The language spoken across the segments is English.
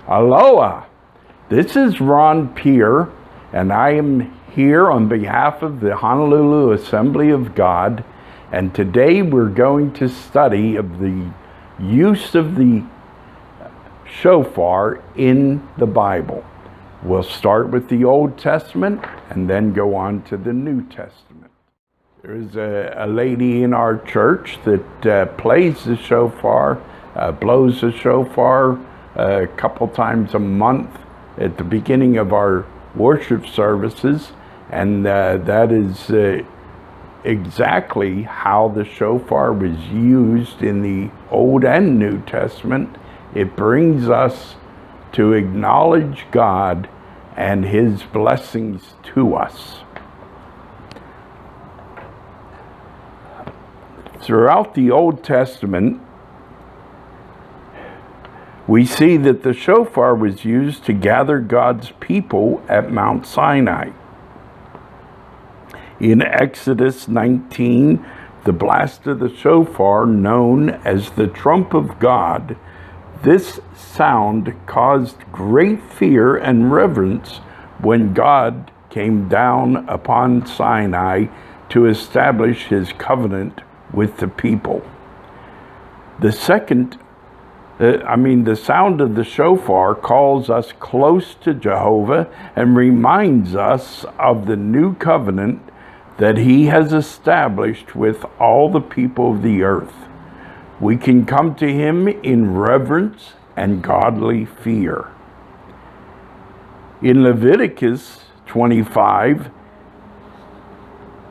Aloha, this is Ron Peer, and I am here on behalf of the Honolulu Assembly of God, and today we're going to study of the use of the shofar in the Bible. We'll start with the Old Testament and then go on to the New Testament. There's a lady in our church that plays the shofar, blows the shofar a couple times a month at the beginning of our worship services, and that is exactly how the shofar was used in the Old and New Testament. It brings us to acknowledge God and His blessings to us. Throughout the Old Testament, we see that the shofar was used to gather God's people at Mount Sinai. In Exodus 19, the blast of the shofar, known as the trump of God, this sound caused great fear and reverence when God came down upon Sinai to establish His covenant with the people. The sound of the shofar calls us close to Jehovah and reminds us of the new covenant that He has established with all the people of the earth. We can come to Him in reverence and godly fear. In Leviticus 25,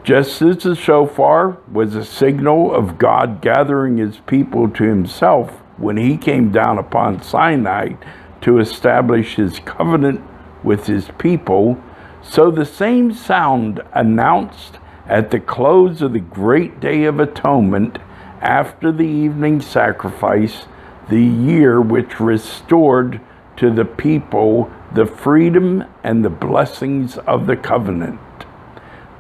just as the shofar was a signal of God gathering His people to Himself when He came down upon Sinai to establish His covenant with His people, so the same sound announced at the close of the great Day of Atonement after the evening sacrifice, the year which restored to the people the freedom and the blessings of the covenant.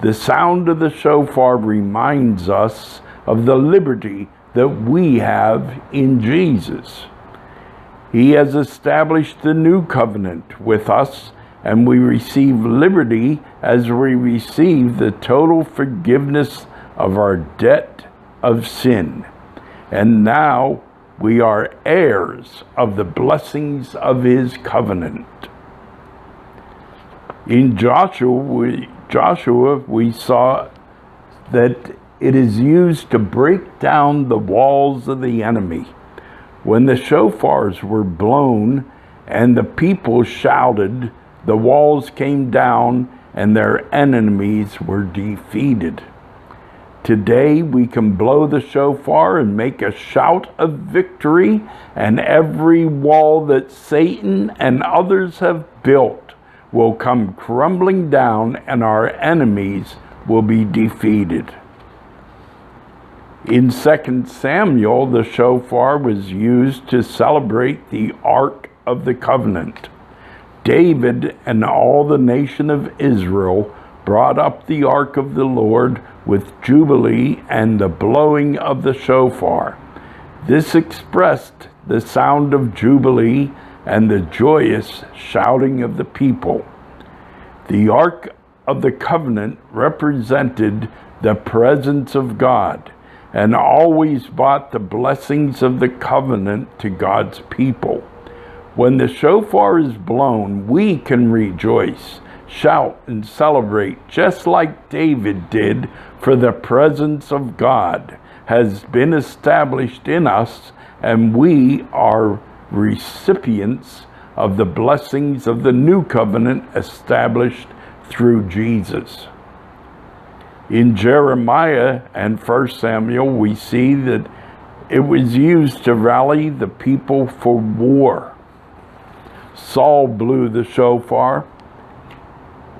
The sound of the shofar reminds us of the liberty that we have in Jesus. He has established the new covenant with us, and we receive liberty as we receive the total forgiveness of our debt of sin. And now we are heirs of the blessings of His covenant. In Joshua, we saw that it is used to break down the walls of the enemy. When the shofars were blown and the people shouted, the walls came down and their enemies were defeated. Today we can blow the shofar and make a shout of victory, and every wall that Satan and others have built will come crumbling down and our enemies will be defeated. In 2 Samuel, the shofar was used to celebrate the Ark of the Covenant. David and all the nation of Israel brought up the Ark of the Lord with jubilee and the blowing of the shofar. This expressed the sound of jubilee and the joyous shouting of the people. The Ark of the Covenant represented the presence of God and always brought the blessings of the covenant to God's people. When the shofar is blown, we can rejoice, shout, and celebrate just like David did, for the presence of God has been established in us, and we are recipients of the blessings of the new covenant established through Jesus. In Jeremiah and 1 Samuel, we see that it was used to rally the people for war. Saul blew the shofar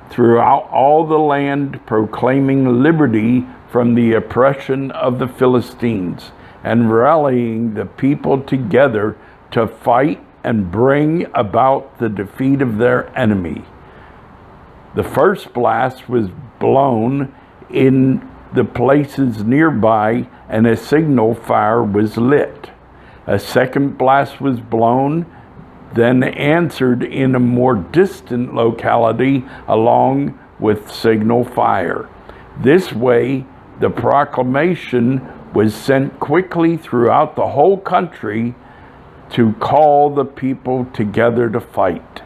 throughout all the land, proclaiming liberty from the oppression of the Philistines and rallying the people together to fight and bring about the defeat of their enemy. The first blast was blown in the places nearby, and a signal fire was lit. A second blast was blown then answered in a more distant locality along with signal fire. This way, the proclamation was sent quickly throughout the whole country to call the people together to fight.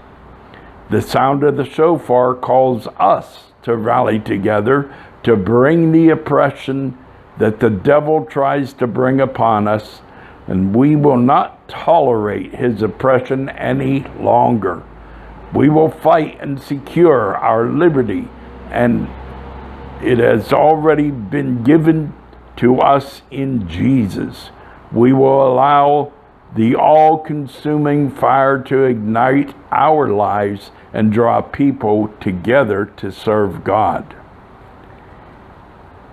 The sound of the shofar calls us to rally together to bring the oppression that the devil tries to bring upon us, and we will not tolerate his oppression any longer. We will fight and secure our liberty, and it has already been given to us in Jesus. We will allow the all-consuming fire to ignite our lives and draw people together to serve God.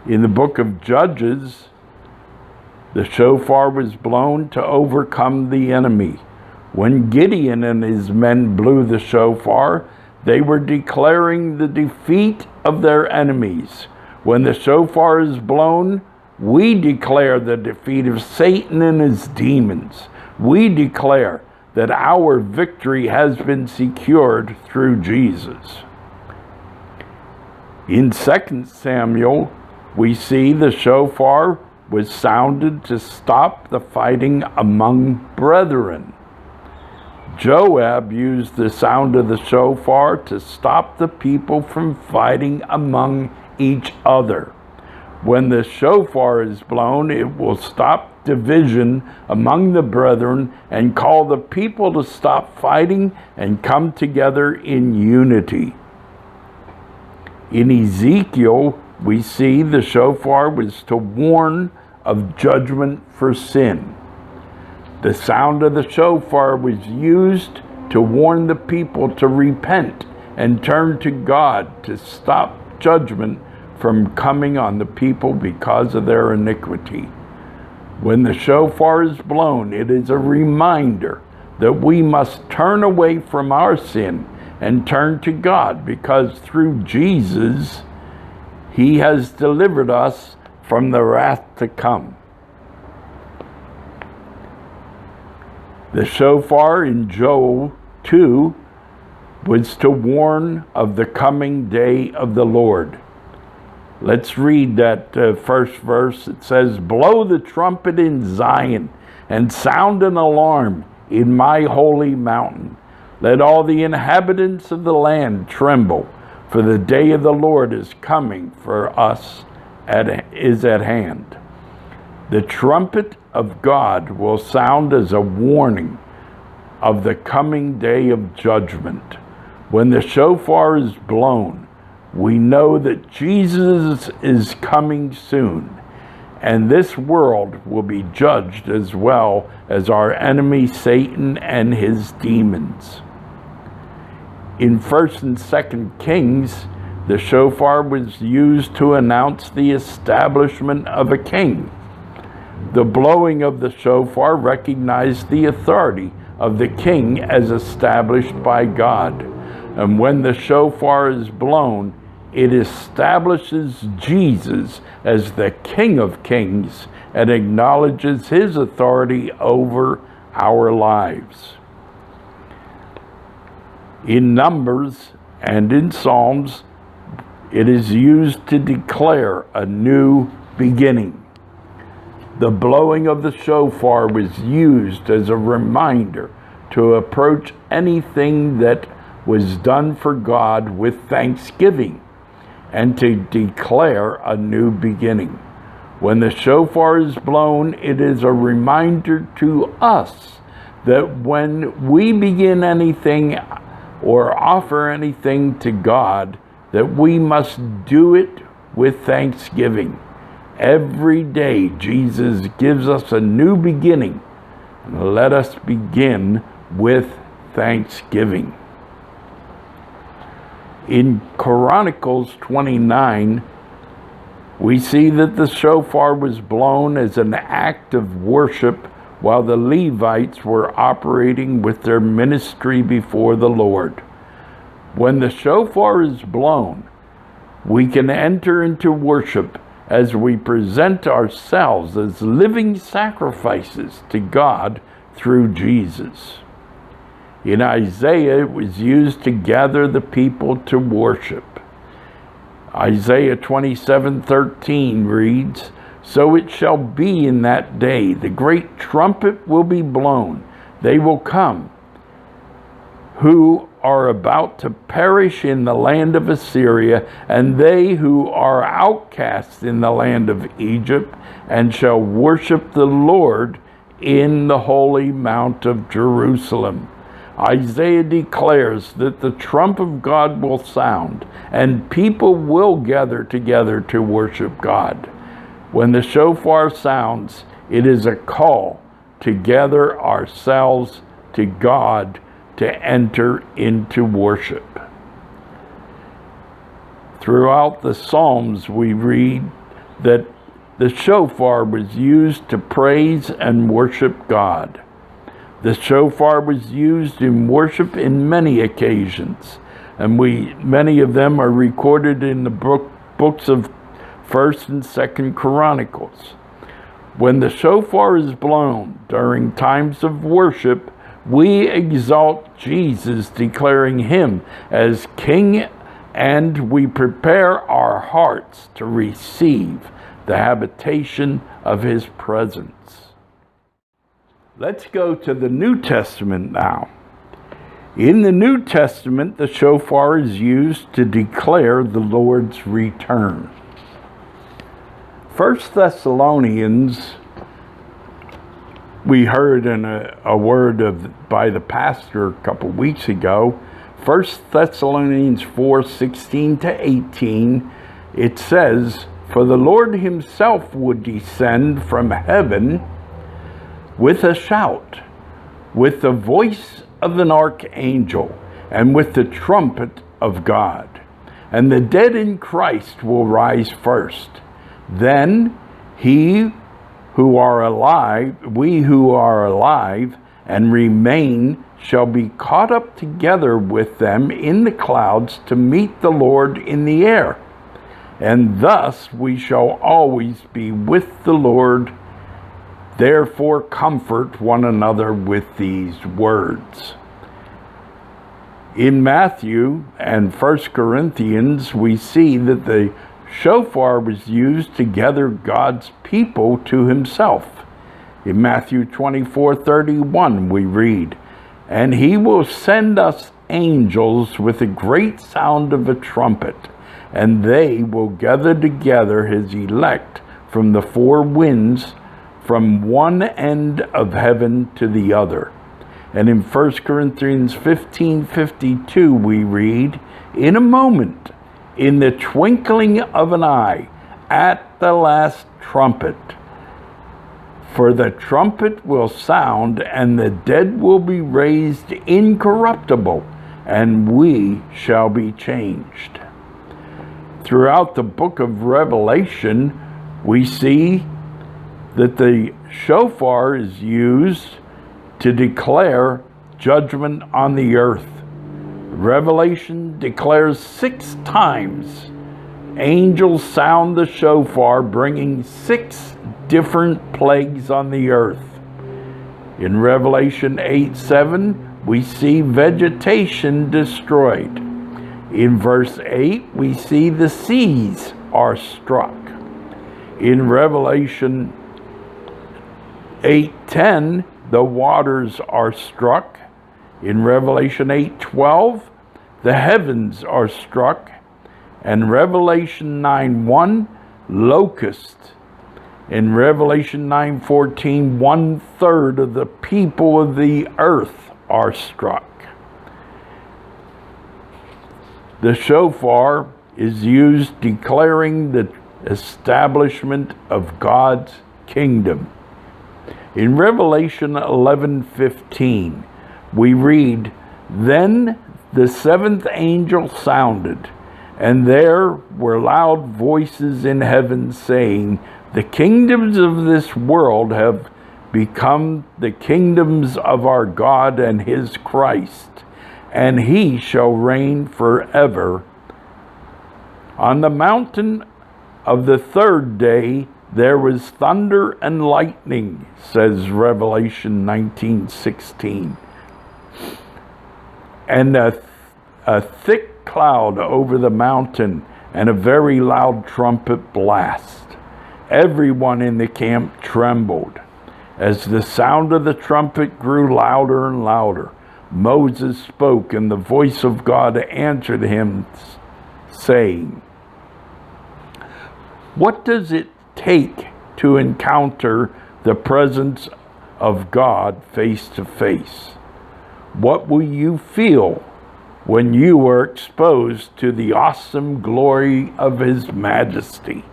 In the book of Judges, the shofar was blown to overcome the enemy. When Gideon and his men blew the shofar, they were declaring the defeat of their enemies. When the shofar is blown, we declare the defeat of Satan and his demons. We declare that our victory has been secured through Jesus. In 2 Samuel, we see the shofar was sounded to stop the fighting among brethren. Joab used the sound of the shofar to stop the people from fighting among each other. When the shofar is blown, it will stop division among the brethren and call the people to stop fighting and come together in unity. In Ezekiel, we see the shofar was to warn of judgment for sin. The sound of the shofar was used to warn the people to repent and turn to God to stop judgment from coming on the people because of their iniquity. When the shofar is blown, it is a reminder that we must turn away from our sin and turn to God, because through Jesus, He has delivered us from the wrath to come. The shofar in Joel 2 was to warn of the coming day of the Lord. Let's read that first verse. It says, "Blow the trumpet in Zion and sound an alarm in my holy mountain. Let all the inhabitants of the land tremble, for the day of the Lord is coming for us, is at hand." The trumpet of God will sound as a warning of the coming day of judgment. When the shofar is blown, we know that Jesus is coming soon, and this world will be judged as well as our enemy Satan and his demons. In 1 and 2 Kings, the shofar was used to announce the establishment of a king. The blowing of the shofar recognized the authority of the king as established by God. And when the shofar is blown, it establishes Jesus as the King of Kings and acknowledges his authority over our lives. In Numbers and in Psalms, it is used to declare a new beginning. The blowing of the shofar was used as a reminder to approach anything that was done for God with thanksgiving and to declare a new beginning. When the shofar is blown, it is a reminder to us that when we begin anything or offer anything to God, that we must do it with thanksgiving. Every day, Jesus gives us a new beginning. Let us begin with thanksgiving. In Chronicles 29, we see that the shofar was blown as an act of worship while the Levites were operating with their ministry before the Lord. When the shofar is blown, we can enter into worship as we present ourselves as living sacrifices to God through Jesus. In Isaiah, it was used to gather the people to worship. Isaiah 27:13 reads, "So it shall be in that day, the great trumpet will be blown. They will come, who are about to perish in the land of Assyria, and they who are outcasts in the land of Egypt, and shall worship the Lord in the holy mount of Jerusalem." Isaiah declares that the trump of God will sound, and people will gather together to worship God. When the shofar sounds, it is a call to gather ourselves to God to enter into worship. Throughout the Psalms, we read that the shofar was used to praise and worship God. The shofar was used in worship in many occasions, and many of them are recorded in the books of 1st and 2nd Chronicles. When the shofar is blown during times of worship, we exalt Jesus, declaring him as King, and we prepare our hearts to receive the habitation of his presence. Let's go to the New Testament now. In the New Testament, the shofar is used to declare the Lord's return. 1 Thessalonians, we heard in a word by the pastor a couple weeks ago, 1 Thessalonians 4:16 to 18, it says, "For the Lord himself would descend from heaven with a shout, with the voice of an archangel, and with the trumpet of God. And the dead in Christ will rise first. Then we who are alive and remain shall be caught up together with them in the clouds to meet the Lord in the air. And thus we shall always be with the Lord. Therefore comfort one another with these words." In Matthew and 1 Corinthians, we see that the shofar was used to gather God's people to himself. In Matthew 24:31, we read, "And he will send us angels with a great sound of a trumpet, and they will gather together his elect from the four winds, from one end of heaven to the other." And in 1 Corinthians 15:52 we read, "In a moment, in the twinkling of an eye, at the last trumpet, for the trumpet will sound, and the dead will be raised incorruptible, and we shall be changed." Throughout the book of Revelation, we see that the shofar is used to declare judgment on the earth. Revelation declares 6 times angels sound the shofar, bringing 6 different plagues on the earth. In Revelation 8:7, we see vegetation destroyed. In verse 8, we see the seas are struck. In Revelation 8:10, the waters are struck. In Revelation 8:12, the heavens are struck. And Revelation 9:1, locust. In Revelation 9:14, 1/3 of the people of the earth are struck. The shofar is used declaring the establishment of God's kingdom. In Revelation 11:15, we read, "Then the 7th angel sounded, and there were loud voices in heaven saying, 'The kingdoms of this world have become the kingdoms of our God and his Christ, and he shall reign forever.' On the mountain of the 3rd day there was thunder and lightning," says Revelation 19:16. and a thick cloud over the mountain, and a very loud trumpet blast. Everyone in the camp trembled. As the sound of the trumpet grew louder and louder, Moses spoke, and the voice of God answered him, saying, "What does it take to encounter the presence of God face to face? What will you feel when you are exposed to the awesome glory of His majesty?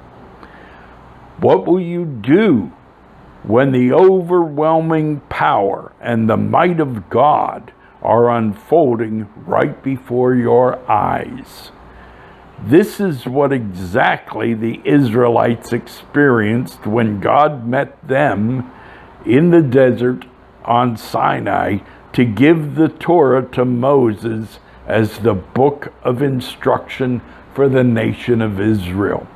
What will you do when the overwhelming power and the might of God are unfolding right before your eyes?" This is what exactly the Israelites experienced when God met them in the desert on Sinai to give the Torah to Moses as the book of instruction for the nation of Israel.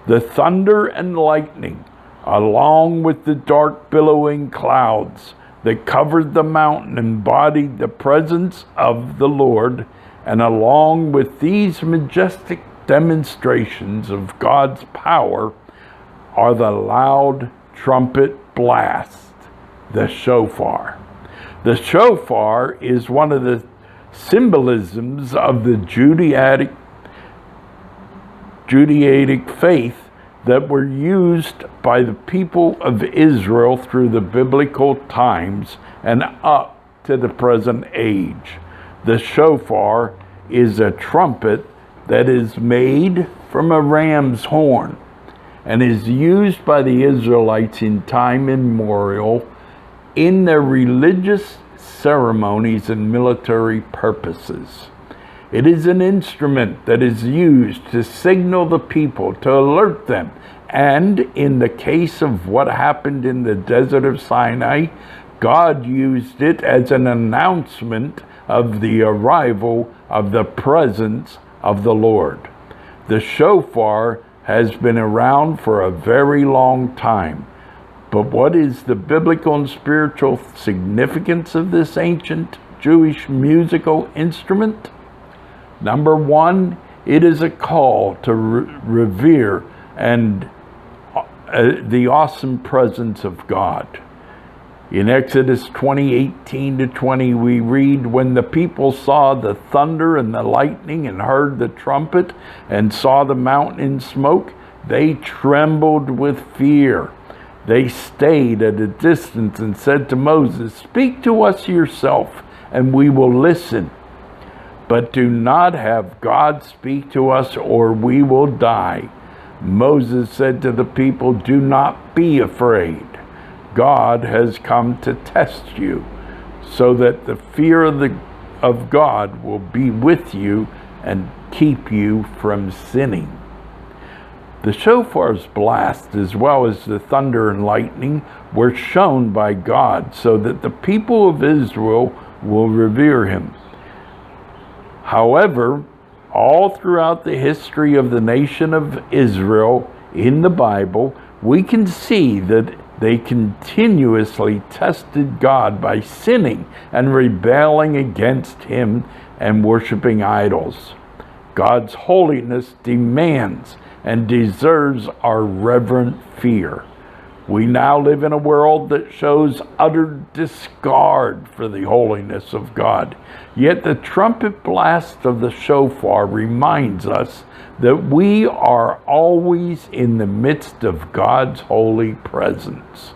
The thunder and lightning, along with the dark billowing clouds that covered the mountain, embodied the presence of the Lord, and along with these majestic demonstrations of God's power are the loud trumpet blast, the shofar. The shofar is one of the symbolisms of the Judaic faith that were used by the people of Israel through the biblical times and up to the present age. The shofar is a trumpet that is made from a ram's horn and is used by the Israelites in time immemorial in their religious ceremonies and military purposes. It is an instrument that is used to signal the people, to alert them, and in the case of what happened in the desert of Sinai, God used it as an announcement of the arrival of the presence of the Lord. The shofar has been around for a very long time. But what is the biblical and spiritual significance of this ancient Jewish musical instrument? Number one, it is a call to revere and the awesome presence of God. In Exodus 20:18-20, we read, "When the people saw the thunder and the lightning and heard the trumpet and saw the mountain in smoke, they trembled with fear. They stayed at a distance and said to Moses, 'Speak to us yourself, and we will listen. But do not have God speak to us, or we will die.' Moses said to the people, 'Do not be afraid. God has come to test you, so that the fear of God will be with you and keep you from sinning.'" The shofar's blast, as well as the thunder and lightning, were shown by God so that the people of Israel will revere Him. However, all throughout the history of the nation of Israel in the Bible, we can see that they continuously tested God by sinning and rebelling against Him and worshiping idols. God's holiness demands and deserves our reverent fear. We now live in a world that shows utter disregard for the holiness of God. Yet the trumpet blast of the shofar reminds us that we are always in the midst of God's holy presence.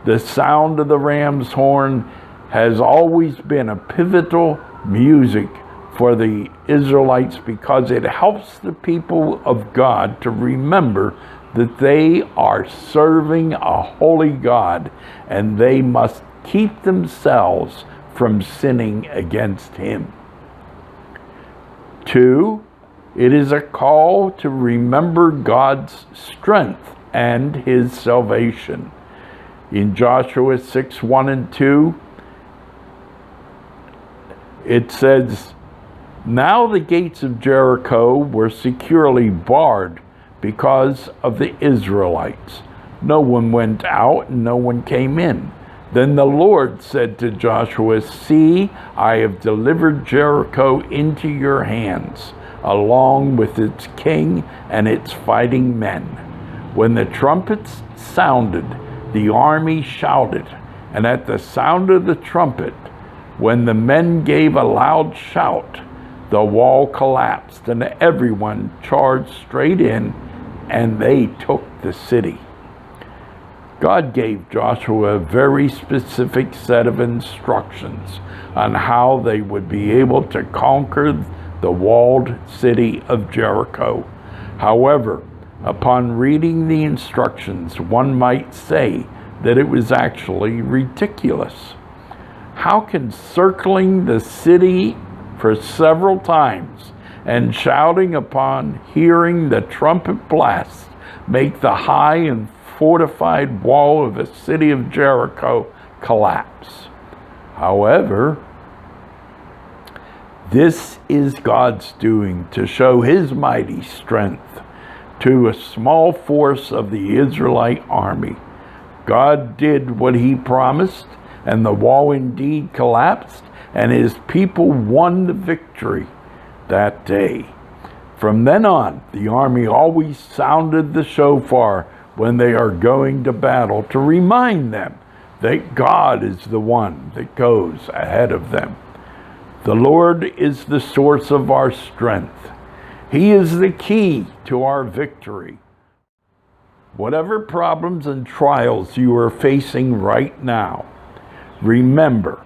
The sound of the ram's horn has always been a pivotal music for the Israelites because it helps the people of God to remember that they are serving a holy God and they must keep themselves from sinning against Him. 2, it is a call to remember God's strength and His salvation. In Joshua 6:1-2, it says, "Now the gates of Jericho were securely barred because of the Israelites. No one went out and no one came in. Then the Lord said to Joshua, "See, I have delivered Jericho into your hands, along with its king and its fighting men." When the trumpets sounded, the army shouted, and at the sound of the trumpet, when the men gave a loud shout, the wall collapsed, and everyone charged straight in, and they took the city. God gave Joshua a very specific set of instructions on how they would be able to conquer the walled city of Jericho. However, upon reading the instructions, one might say that it was actually ridiculous. How can circling the city for several times and shouting upon hearing the trumpet blast make the high and fortified wall of the city of Jericho collapse? However, this is God's doing to show his mighty strength to a small force of the Israelite army. God did what he promised, and the wall indeed collapsed, and his people won the victory that day. From then on, the army always sounded the shofar when they are going to battle to remind them that God is the one that goes ahead of them. The Lord is the source of our strength. He is the key to our victory. Whatever problems and trials you are facing right now, remember,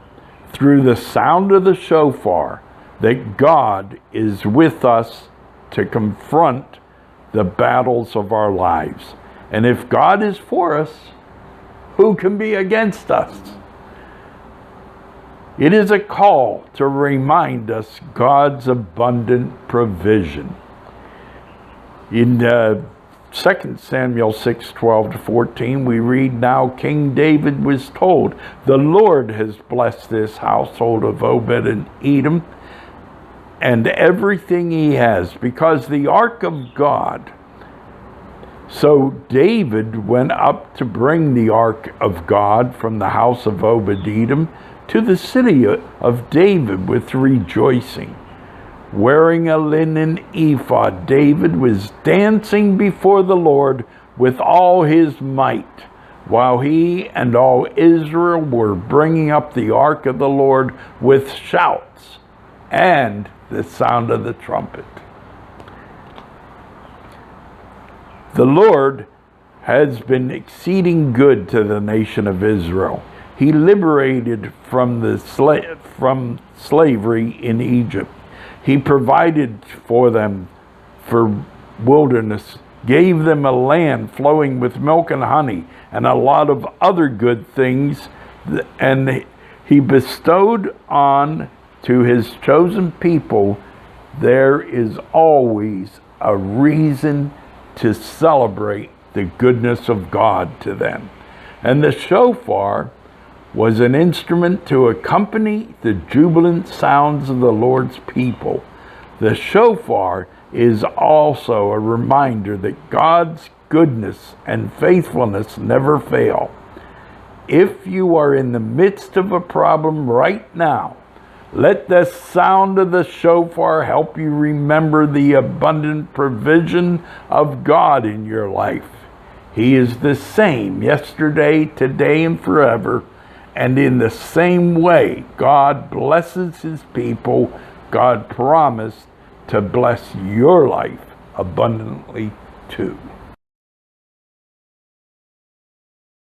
through the sound of the shofar, that God is with us to confront the battles of our lives. And if God is for us, who can be against us? It is a call to remind us God's abundant provision. In 2 Samuel 6:12-14, we read, "Now King David was told, 'The Lord has blessed this household of Obed and Edom and everything he has, because the ark of God.' So David went up to bring the ark of God from the house of Obed-Edom to the city of David with rejoicing. Wearing a linen ephod, David was dancing before the Lord with all his might, while he and all Israel were bringing up the ark of the Lord with shouts and the sound of the trumpet." The Lord has been exceeding good to the nation of Israel. He liberated from slavery in Egypt. He provided for them for wilderness, gave them a land flowing with milk and honey, and a lot of other good things. And he bestowed on to his chosen people. There is always a reason to celebrate the goodness of God to them. And the shofar was an instrument to accompany the jubilant sounds of the Lord's people. The shofar is also a reminder that God's goodness and faithfulness never fail. If you are in the midst of a problem right now, let the sound of the shofar help you remember the abundant provision of God in your life. He is the same yesterday, today, and forever. And in the same way God blesses his people, God promised to bless your life abundantly too.